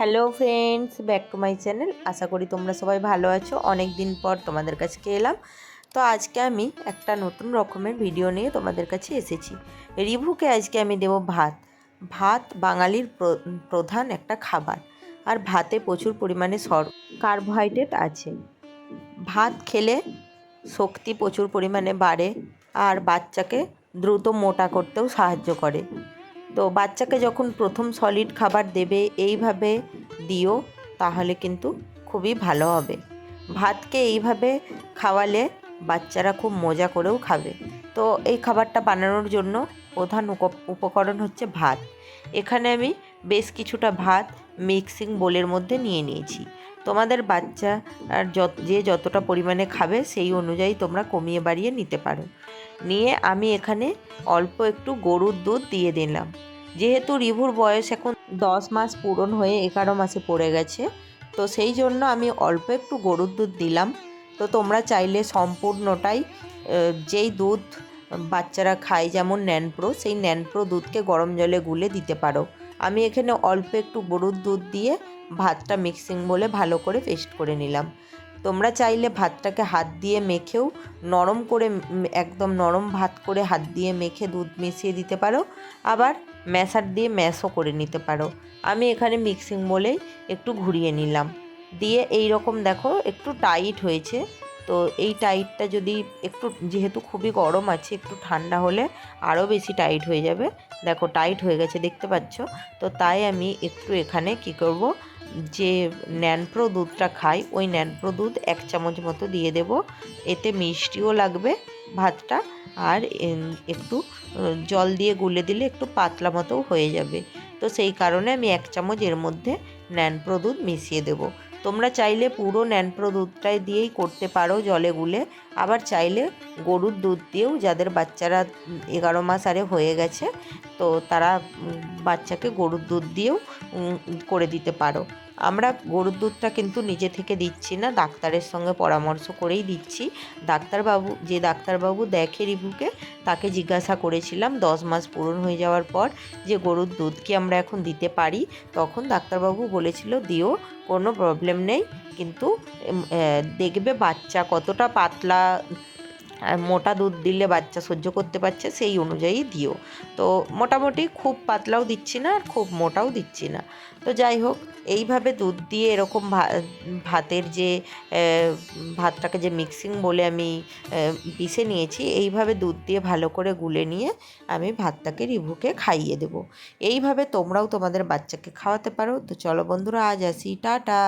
Hello friends, back to my channel. আশা করি তোমরা সবাই ভালো আছো। অনেক দিন পর তোমাদের কাছে এলাম। তো আজকে আমি একটা নতুন রকমের ভিডিও নিয়ে তোমাদের কাছে এসেছি। রিভুকে আজকে আমি দেবো ভাত। ভাত বাঙালির প্রধান একটা খাবার, আর ভাতে প্রচুর পরিমাণে কার্বোহাইড্রেট আছে। ভাত খেলে শক্তি প্রচুর পরিমাণে বাড়ে, আর বাচ্চাকে দ্রুত মোটা করতেও সাহায্য করে। তো বাচ্চাকে যখন প্রথম সলিড খাবার দেবে এইভাবে দিও, তাহলে কিন্তু খুবই ভালো হবে। ভাতকে এইভাবে খাওয়ালে বাচ্চারা খুব মজা করেও খাবে। তো এই খাবারটা বানানোর জন্য প্রধান উপকরণ হচ্ছে ভাত। এখানে আমি বেশ কিছুটা ভাত মিক্সিং বোলের মধ্যে নিয়ে নিয়েছি। তোমাদের বাচ্চা আর যে যতটা পরিমাণে খাবে সেই অনুযায়ী তোমরা কমিয়ে বাড়িয়ে নিতে পারো। নিয়ে আমি এখানে অল্প একটু গরুর দুধ দিয়ে দিলাম। যেহেতু রিভুর বয়স এখন 10 মাস পূরণ হয়ে 11 মাসে পড়ে গেছে, তো সেই জন্য আমি অল্প একটু গরুর দুধ দিলাম। তো তোমরা চাইলে সম্পূর্ণটাই যেই দুধ বাচ্চারা খায়, যেমন ন্যানপ্রো, সেই ন্যানপ্রো দুধকে গরম জলে গুলে দিতে পারো। আমি এখানে অল্প একটু গরুর দুধ দিয়ে ভাতটা মিক্সিং বলে ভালো করে পেস্ট করে নিলাম। তোমরা চাইলে ভাতটাকে হাত দিয়ে মেখেও নরম করে, একদম নরম ভাত করে হাত দিয়ে মেখে দুধ মিশিয়ে দিতে পারো, আবার ম্যাশার দিয়ে ম্যাশও করে নিতে পারো। আমি এখানে মিক্সিং বলেই একটু ঘুরিয়ে নিলাম, দিয়ে এই রকম দেখো একটু টাইট হয়েছে। তো এই টাইটটা যদি একটু, যেহেতু খুবই গরম আছে, একটু ঠান্ডা হলে আরও বেশি টাইট হয়ে যাবে। দেখো টাইট হয়ে গেছে, দেখতে পাচ্ছ। তো তাই আমি একটু এখানে কি করব, যে ন্যানপ্রো দুধটা খাই ওই ন্যানপ্রো দুধ 1 চামচ মতো দিয়ে দেব। এতে মিষ্টিও লাগবে ভাতটা, আর একটু জল দিয়ে গুলে দিলে একটু পাতলা মতো হয়ে যাবে। তো সেই কারণে আমি 1 চামচ এর মধ্যে ন্যানপ্রো দুধ মিশিয়ে দেব। তোমরা চাইলে পুরো ন্যানপ্রো দুধটাই দিয়েই করতে পারো জলে গুলে, আবার চাইলে গরুর দুধ দিয়েও, যাদের বাচ্চারা 11 মাস আরে হয়ে গেছে, তো তারা বাচ্চাকে গরুর দুধ দিয়েও করে দিতে পারো। আমরা গরুর দুধটা কিন্তু নিজে থেকে দিচ্ছি না, ডাক্তারের সঙ্গে পরামর্শ করেই দিচ্ছি। যে ডাক্তারবাবু দেখে রিভুকে, তাকে জিজ্ঞাসা করেছিলাম 10 মাস পূরণ হয়ে যাওয়ার পর যে গরুর দুধ কি আমরা এখন দিতে পারি, তখন ডাক্তারবাবু বলেছিল দিও, কোনো প্রবলেম নেই, কিন্তু দেখবে বাচ্চা কতটা পাতলা, মোটা দুধ দিলে বাচ্চা সহ্য করতে পারছে সেই অনুযায়ী দিও। তো মোটামুটি খুব পাতলাও দিচ্ছি না, আর খুব মোটাও দিচ্ছি না। তো যাই হোক, এইভাবে দুধ দিয়ে এরকম ভাতের যে ভাতটাকে যে মিক্সিং বলে আমি পিষে নিয়েছি, এইভাবে দুধ দিয়ে ভালো করে গুলে নিয়ে আমি ভাতটাকে রিভুকে খাইয়ে দেব। এইভাবে তোমরাও তোমাদের বাচ্চাকে খাওয়াতে পারো। তো চলো বন্ধুরা, আজ আসি, টাটা।